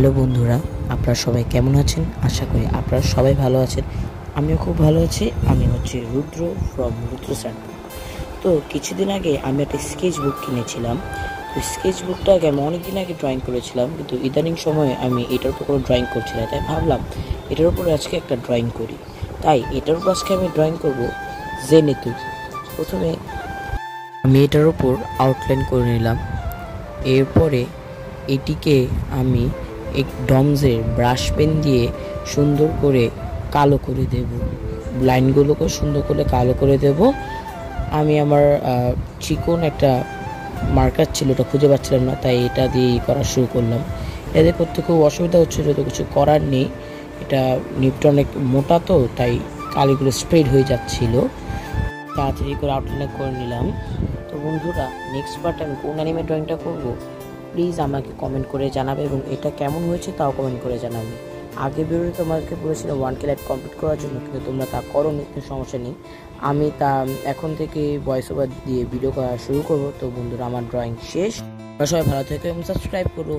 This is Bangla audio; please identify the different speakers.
Speaker 1: হ্যালো বন্ধুরা, আপনারা সবাই কেমন আছেন? আশা করি আপনারা সবাই ভালো আছেন। আমিও খুব ভালো আছি। আমি হচ্ছে রুদ্র ফ্রম রুদ্র স্যান্ডবুক। তো কিছুদিন আগে আমি একটা স্কেচ বুক কিনেছিলাম। তো স্কেচ বুকটাকে আমি অনেকদিন আগে ড্রয়িং করেছিলাম, কিন্তু ইদানিং সময়ে আমি এটার উপর কোনো ড্রয়িং করছি না। তাই ভাবলাম এটার উপরে আজকে একটা ড্রয়িং করি। তাই এটার উপর আজকে আমি ড্রয়িং করব জেনেতু। প্রথমে আমি এটার উপর আউটলাইন করে নিলাম। এরপরে এটিকে আমি এক ডমসের ব্রাশ পেন দিয়ে সুন্দর করে কালো করে দেব। লাইনগুলোকে সুন্দর করে কালো করে দেব। আমি আমার চিকন একটা মার্কার ছিল, ওটা খুঁজে পাচ্ছিলাম না, তাই এটা দিয়েই করা শুরু করলাম। এদের করতে খুব অসুবিধা হচ্ছিল, তো কিছু করার নেই। এটা নিপটা অনেক মোটা, তো তাই কালিগুলো স্প্রেড হয়ে যাচ্ছিল। তাড়াতাড়ি করে আউটলাইন করে নিলাম। তো বন্ধুরা, নেক্সট পার্ট আমি কোন অ্যানিমে ড্রয়িংটা করবো প্লিজ আমাকে কমেন্ট করে জানাবে, এবং এটা কেমন হয়েছে তাও কমেন্ট করে জানাবে। আগের ভিডিওতে তোমাকে বলেছিলাম 1K লাইক কমপ্লিট করার জন্য, কিন্তু তোমরা তা করো নি, কোনো সমস্যা নেই। আমি তা এখন থেকে ভয়েস ওভার দিয়ে ভিডিও করা শুরু করবো। তো বন্ধুরা, আমার ড্রয়িং শেষ। সবাই ভালো থেকো এবং সাবস্ক্রাইব করো।